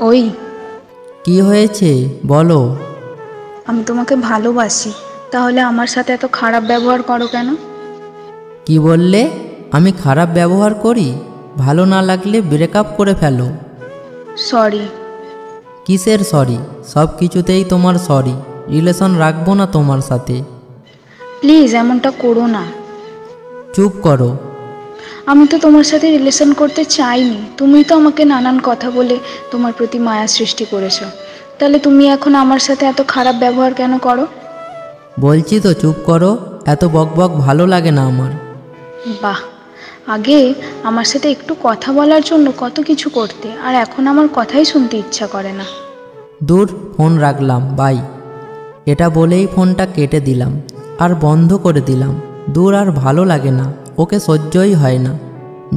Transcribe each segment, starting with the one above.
ওই, কি হয়েছে বলো? আমি তোমাকে ভালোবাসি, তাহলে আমার সাথে এত খারাপ ব্যবহার করো কেন? কি বললে? আমি খারাপ ব্যবহার করি? ভালো না লাগলে ব্রেকআপ করে ফেলো। সরি। কিসের সরি? সব কিছুতেই তোমার সরি। রিলেশন রাখবো না তোমার সাথে। প্লিজ এমনটা করো না। চুপ করো। আমি তো তোমার সাথে রিলেশন করতে চাইনি, তুমি তো আমাকে নানান কথা বলে তোমার প্রতি মায়া সৃষ্টি করেছো। তাহলে তুমি এখন আমার সাথে এত খারাপ ব্যবহার কেন করো? বলছি তো চুপ করো। এত বকবক ভালো লাগে না আমার। বাহ, আগে আমার সাথে একটু কথা বলার জন্য কত কিছু করতে, আর এখন আমার কথাই শুনতে ইচ্ছা করে না। দূর, ফোন রাখলাম, বাই। এটা বলেই ফোনটা কেটে দিলাম আর বন্ধ করে দিলাম। দূর, আর ভালো লাগে না, ওকে সহ্যই হয় না।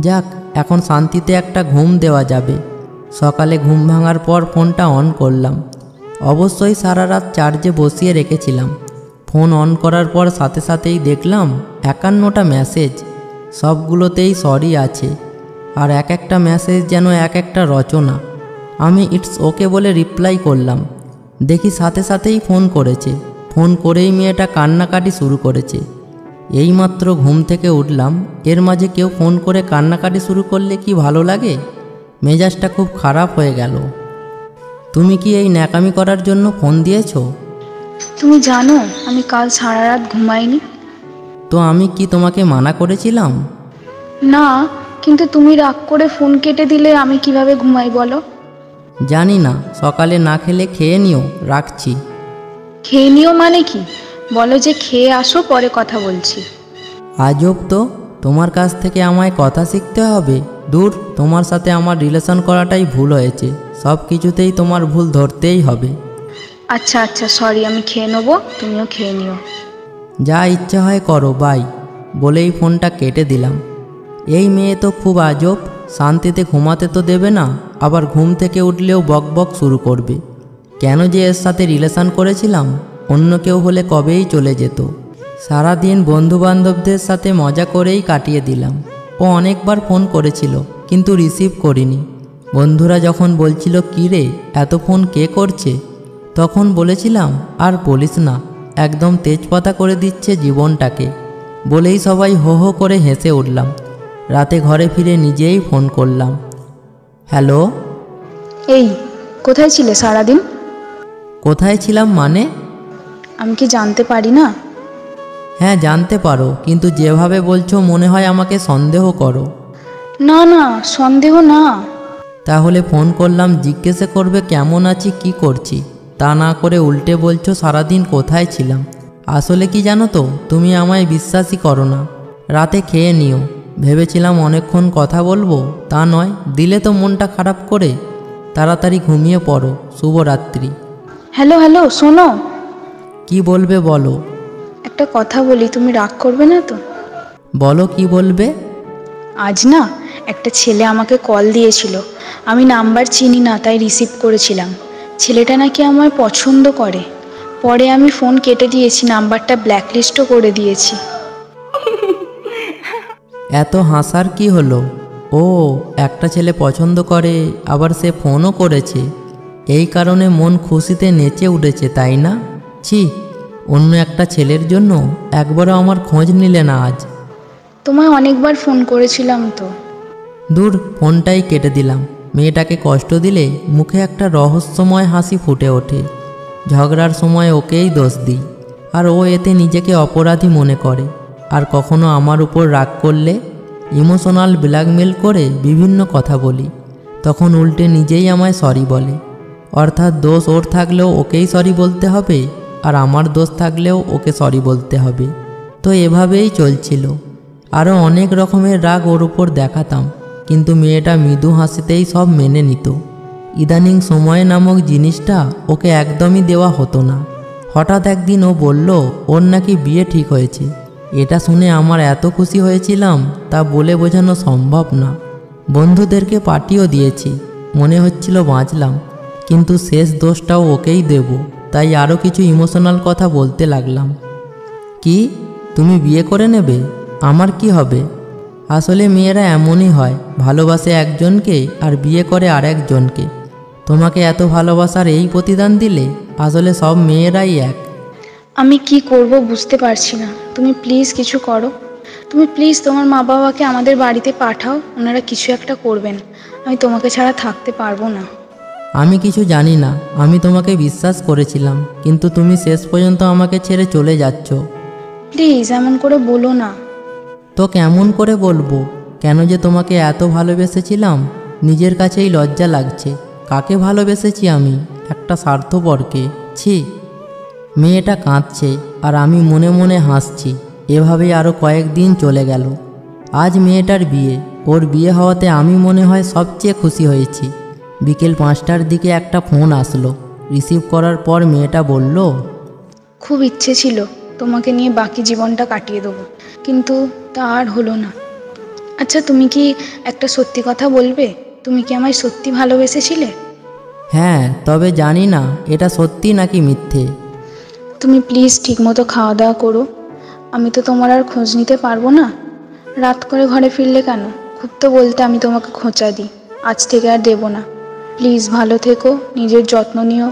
যাক, এখন শান্তিতে একটা ঘুম দেওয়া যাবে। সকালে ঘুম ভাঙার পর ফোনটা অন করলাম। অবশ্যই সারা রাত চার্জে বসিয়ে রেখেছিলাম। ফোন অন করার পর সাথে সাথেই দেখলাম 51টা মেসেজ। সবগুলোতেই সরি আছে, আর এক একটা মেসেজ যেন এক একটা রচনা। আমি ইটস ওকে বলে রিপ্লাই করলাম। দেখি সাথে সাথেই ফোন করেছে। ফোন করেই মেয়েটা কান্নাকাটি শুরু করেছে। এইমাত্র ঘুম থেকে উঠলাম, এর মাঝে কেউ ফোন করে কান্নাকাটি শুরু করলে কি ভালো লাগে? মেজাজটা খুব খারাপ হয়ে গেল। তুমি কি এই ন্যাকামি করার জন্য ফোন দিয়েছো? তুমি জানো আমি কাল সারা রাত ঘুমাইনি। তো আমি কি তোমাকে মানা করেছিলাম? না, কিন্তু তুমি রাগ করে ফোন কেটে দিলে আমি কিভাবে ঘুমাই বলো? জানি না, সকালে না খেলে খেয়ে নিও, রাখছি। খেয়ে নিও মানে কি? বলো যে খেয়ে আসো, পরে কথা বলছি। আজব তো, তোমার কাছ থেকে আমায় কথা শিখতে হবে? দূর, তোমার সাথে আমার রিলেশন করাটাই ভুল হয়েছে। সব কিছুতেই তোমার ভুল ধরতেই হবে। আচ্ছা আচ্ছা, সরি, আমি খেয়ে নেবো, তুমিও খেয়ে নিও। যা ইচ্ছা হয় করো, বাই। বলেই ফোনটা কেটে দিলাম। এই মেয়ে তো খুব আজব, শান্তিতে ঘুমাতে তো দেবে না, আবার ঘুম থেকে উঠলেও বকবক শুরু করবে। কেন যে এর সাথে রিলেশন করেছিলাম? অন্য কেউ হলে কবেই চলে যেত। সারাদিন বন্ধুবান্ধবদের সাথে মজা করেই কাটিয়ে দিলাম। ও অনেকবার ফোন করেছিল, কিন্তু রিসিভ করিনি। বন্ধুরা যখন বলছিল কী রে, এত ফোন কে করছে, তখন বলেছিলাম আর বলিস না, একদম তেজপাতা করে দিচ্ছে জীবনটাকে। বলেই সবাই হো হো করে হেসে উঠলাম। রাতে ঘরে ফিরে নিজেই ফোন করলাম। হ্যালো। এই, কোথায় ছিলে সারাদিন? কোথায় ছিলাম মানে? আমি কি জানতে পারি না? হ্যাঁ, জানতে পারো, কিন্তু যেভাবে বলছো মনে হয় আমাকে সন্দেহ করো। না না, সন্দেহ না। তাহলে ফোন করলাম জিজ্ঞেস করবে কেমন আছি, কি করছি, তা না করে উল্টে বলছো সারাদিন কোথায় ছিলাম। আসলে কি জানো তো, তুমি আমায় বিশ্বাসই করো না। রাতে খেয়ে নিও। ভেবেছিলাম অনেকক্ষণ কথা বলবো, তা নয়, দিলে তো মনটা খারাপ করে। তাড়াতাড়ি ঘুমিয়ে পড়ো। শুভরাত্রি। হ্যালো হ্যালো, শোনো। কি বলবে বলো। একটা কথা বলি, তুমি রাগ করবে না তো? বলো, কি বলবে? আজ না একটা ছেলে আমাকে কল দিয়েছিল। আমি নাম্বার চিনি না, তাই রিসিভ করেছিলাম। ছেলেটা নাকি আমায় পছন্দ করে। পরে আমি ফোন কেটে দিয়েছি, নাম্বারটা ব্ল্যাকলিস্টও করে দিয়েছি। এত হাসার কি হলো? ও, একটা ছেলে পছন্দ করে, আবার সে ফোনও করেছে। এই কারণে মন খুশিতে নেচে উঠেছে, তাই না? ছি, অন্য একটা ছেলের জন্য একবারও আমার খোঁজ নিলে না আজ। তোমায় অনেকবার ফোন করেছিলাম তো। দূর, ফোনটাই কেটে দিলাম। মেয়েটাকে কষ্ট দিলে মুখে একটা রহস্যময় হাসি ফুটে ওঠে। ঝগড়ার সময় ওকেই দোষ দিই, আর ও এতে নিজেকে অপরাধী মনে করে। আর কখনো আমার উপর রাগ করলে ইমোশনাল ব্ল্যাকমেল করে বিভিন্ন কথা বলি, তখন উল্টে নিজেই আমায় সরি বলে। অর্থাৎ দোষ ওর থাকলেও ওকেই সরি বলতে হবে, আর আমার দোষ থাকলেও ওকে সরি বলতে হবে। তো এভাবেই চলছিল। আরও অনেক রকমের রাগ ওর উপর দেখাতাম, কিন্তু মেয়েটা মৃদু হাসিতেই সব মেনে নিত। ইদানিং সময় নামক জিনিসটা ওকে একদমই দেওয়া হতো না। হঠাৎ একদিন ও বলল ওর নাকি বিয়ে ঠিক হয়েছে। এটা শুনে আমার এত খুশি হয়েছিলাম, তা বলে বোঝানো সম্ভব না। বন্ধুদেরকে পার্টিও দিয়েছি, মনে হচ্ছিল বাঁচলাম। কিন্তু শেষ দোষটাও ওকেই দেব, তাই আরও কিছু ইমোশনাল কথা বলতে লাগলাম। কি, তুমি বিয়ে করে নেবে? আমার কি হবে? আসলে মেয়েরা এমনই হয়, ভালোবাসে একজনকে আর বিয়ে করে আরেকজনকে। তোমাকে এত ভালোবাসার এই প্রতিদান দিলে? আসলে সব মেয়েরাই এক। আমি কি করব বুঝতে পারছি না। তুমি প্লিজ কিছু করো। তুমি প্লিজ তোমার মা বাবাকে আমাদের বাড়িতে পাঠাও, ওনারা কিছু একটা করবেন। আমি তোমাকে ছাড়া থাকতে পারবো না। আমি কিছু জানি না। আমি তোমাকে বিশ্বাস করেছিলাম, কিন্তু তুমি শেষ পর্যন্ত আমাকে ছেড়ে চলে যাচ্ছ। প্লিজ এমন করে বলো না। তো কেমন করে বলবো? কেন যে তোমাকে এত ভালোবেসেছিলাম, নিজের কাছেই লজ্জা লাগছে। কাকে ভালোবেসেছি আমি? একটা স্বার্থপরকে। ছি। মেয়েটা কাঁদছে আর আমি মনে মনে হাসছি। এভাবেই আরও কয়েকদিন চলে গেল। আজ মেয়েটার বিয়ে। ওর বিয়ে হওয়াতে আমি মনে হয় সবচেয়ে খুশি হয়েছি। বিকেল 5টার দিকে একটা ফোন আসলো। রিসিভ করার পর মেয়েটা বলল, খুব ইচ্ছে ছিল তোমাকে নিয়ে বাকি জীবনটা কাটিয়ে দেবো, কিন্তু তা আর হলো না। আচ্ছা, তুমি কি একটা সত্যি কথা বলবে? তুমি কি আমায় সত্যি ভালোবেসেছিলে? হ্যাঁ, তবে জানি না এটা সত্যি নাকি মিথ্যে। তুমি প্লিজ ঠিকমতো খাওয়া দাওয়া করো। আমি তো তোমার আর খোঁজ নিতে পারবো না। রাত করে ঘরে ফিরলে কেন? খুব তো বলতে আমি তোমাকে খোঁচা দিই। আজ থেকে আর দেবো না। প্লিজ ভালো থেকো, নিজের যত্ন নিও।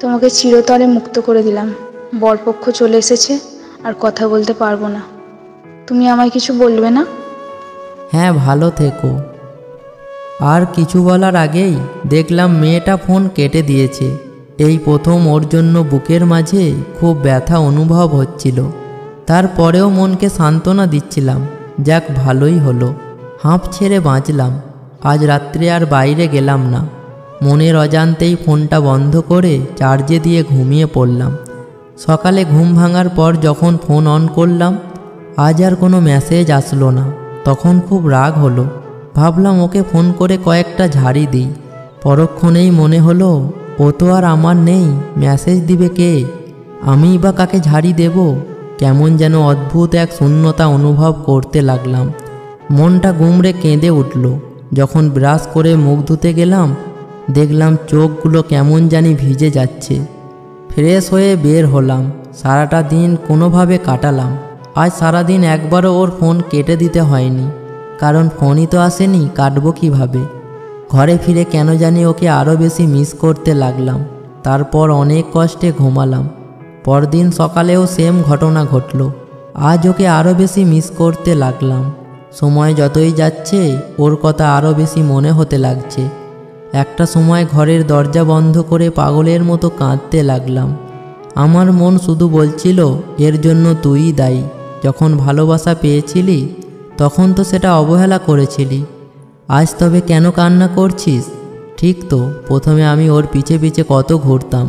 তোমাকে চিরতরে মুক্ত করে দিলাম। বরপক্ষ চলে এসেছে, আর কথা বলতে পারবো না। তুমি আমায় কিছু বলবে না? হ্যাঁ, ভালো থেকো। আর কিছু বলার আগেই দেখলাম মেয়েটা ফোন কেটে দিয়েছে। এই প্রথম ওর জন্য বুকের মাঝে খুব ব্যথা অনুভব হচ্ছিল। তারপরেও মনকে সান্ত্বনা দিচ্ছিলাম, যাক ভালোই হলো, হাঁপ ছেড়ে বাঁচলাম। আজ রাত্রে আর বাইরে গেলাম না। মনের অজান্তেই ফোনটা বন্ধ করে চার্জে দিয়ে ঘুমিয়ে পড়লাম। সকালে ঘুম ভাঙার পর যখন ফোন অন করলাম, আজ আর কোনো মেসেজ আসলো না। তখন খুব রাগ হলো। ভাবলাম ওকে ফোন করে কয়েকটা ঝাড়ি দিই। পরক্ষণেই মনে হলো, ও তো আর আমার নেই, মেসেজ দিবে কে? আমিই বা কাকে ঝাড়ি দেব? কেমন যেন অদ্ভুত এক শূন্যতা অনুভব করতে লাগলাম। মনটা গুমড়ে কেঁদে উঠল। যখন ব্রাশ করে মুখ ধুতে গেলাম, দেখলাম চোখগুলো কেমন জানি ভিজে যাচ্ছে। ফ্রেশ হয়ে বের হলাম। সারাটা দিন কোনোভাবে কাটালাম। আজ সারাদিন একবারও ওর ফোন কেটে দিতে হয়নি, কারণ ফোনই তো আসেনি, কাটবো কীভাবে? ঘরে ফিরে কেন জানি ওকে আরও বেশি মিস করতে লাগলাম। তারপর অনেক কষ্টে ঘুমালাম। পরদিন সকালেও সেম ঘটনা ঘটল। আজ ওকে আরও বেশি মিস করতে লাগলাম। সময় যতই যাচ্ছে ওর কথা আরও বেশি মনে হতে লাগছে। একটা সময় ঘরের দরজা বন্ধ করে পাগলের মতো কাঁদতে লাগলাম। আমার মন শুধু বলছিল, এর জন্য তুইই দায়ী। যখন ভালোবাসা পেয়েছিলি তখন তো সেটা অবহেলা করেছিলি। আজ তবে কেন কান্না করছিস? ঠিক তো, প্রথমে আমি ওর পিছে পিছে কত ঘুরতাম।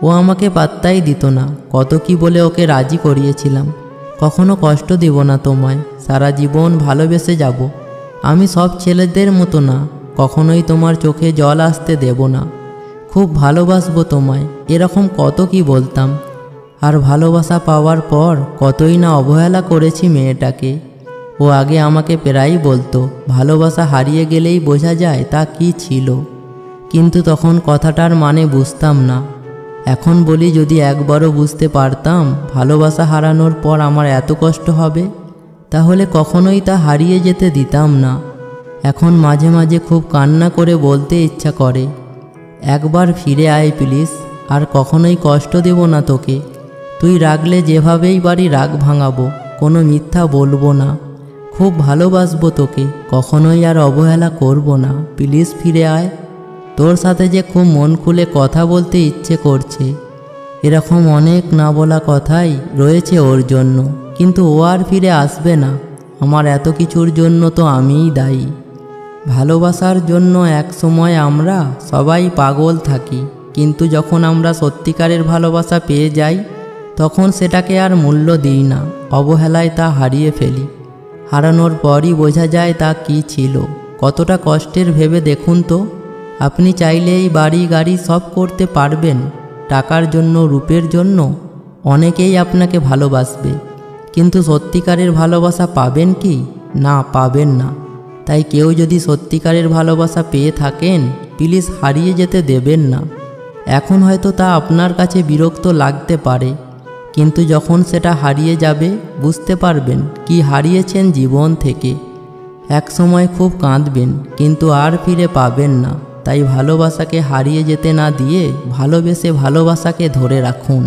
ও আমাকে পাত্তাই দিত না। কত কি বলে ওকে রাজি করিয়েছিলাম, কখনো কষ্ট দিব না তোমায়, সারা জীবন ভালোবেসে যাব। আমি সব ছেলেদের মতো না, কখনোই তোমার চোখে জল আসতে দেব না। খুব ভালোবাসবো তোমায়, এরকম কত কি বলতাম। আর ভালোবাসা পাওয়ার পর কতই না অবহেলা করেছি মেয়েটাকে। ও আগে আমাকে প্রায়ই বলতো, ভালোবাসা হারিয়ে গেলেই বোঝা যায় তা কি ছিল, কিন্তু তখন কথাটার মানে বুঝতাম না। এখন বলি, যদি একবারও বুঝতে পারতাম ভালোবাসা হারানোর পর আমার এত কষ্ট হবে, তাহলে কখনোই তা হারিয়ে যেতে দিতাম না। এখন মাঝে মাঝে খুব কান্না করে বলতে ইচ্ছা করে, একবার ফিরে আয় প্লিজ, আর কখনোই কষ্ট দেব না তোকে। তুই রাগলে যেভাবেই পারি রাগ ভাঙাবো, কোনো মিথ্যা বলবো না। খুব ভালোবাসবো তোকে, কখনোই আর অবহেলা করব না। প্লিজ ফিরে আয়। তোর সাথে যে খুব মন খুলে কথা বলতে ইচ্ছে করছে। এরকম অনেক না বলা কথাই রয়েছে ওর জন্য, কিন্তু ও আর ফিরে আসবে না। আমার এত কিছুর জন্য তো আমিই দায়ী। ভালোবাসার জন্য এক সময় আমরা সবাই পাগল থাকি, কিন্তু যখন আমরা সত্যিকারের ভালোবাসা পেয়ে যাই তখন সেটাকে আর মূল্য দিই না, অবহেলায় তা হারিয়ে ফেলি। হারানোর পরই বোঝা যায় তা কী ছিল, কতটা কষ্টের। ভেবে দেখুন তো, আপনি চাইলেই বাড়ি গাড়ি সব করতে পারবেন, টাকার জন্য, রূপের জন্য অনেকেই আপনাকে ভালোবাসবে, কিন্তু সত্যিকারের ভালোবাসা পাবেন কি? না, পাবেন না। তাই কেউ যদি সত্যিকারের ভালোবাসা পেয়ে থাকেন, প্লিজ হারিয়ে যেতে দেবেন না। এখন হয়তো তা আপনার কাছে বিরক্ত লাগতে পারে, কিন্তু যখন সেটা হারিয়ে যাবে বুঝতে পারবেন কি হারিয়েছেন জীবন থেকে। এক সময় খুব কাঁদবেন, কিন্তু আর ফিরে পাবেন না। তাই ভালোবাসাকে হারিয়ে যেতে না দিয়ে ভালোবেসে ভালোবাসাকে ধরে রাখুন।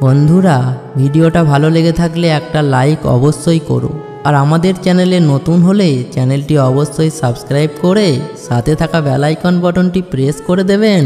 বন্ধুরা, ভিডিওটা ভালো লেগে থাকলে একটা লাইক অবশ্যই করো, আর আমাদের চ্যানেলে নতুন হলে চ্যানেলটি অবশ্যই সাবস্ক্রাইব করে সাথে থাকা বেল আইকন বাটনটি প্রেস করে দেবেন।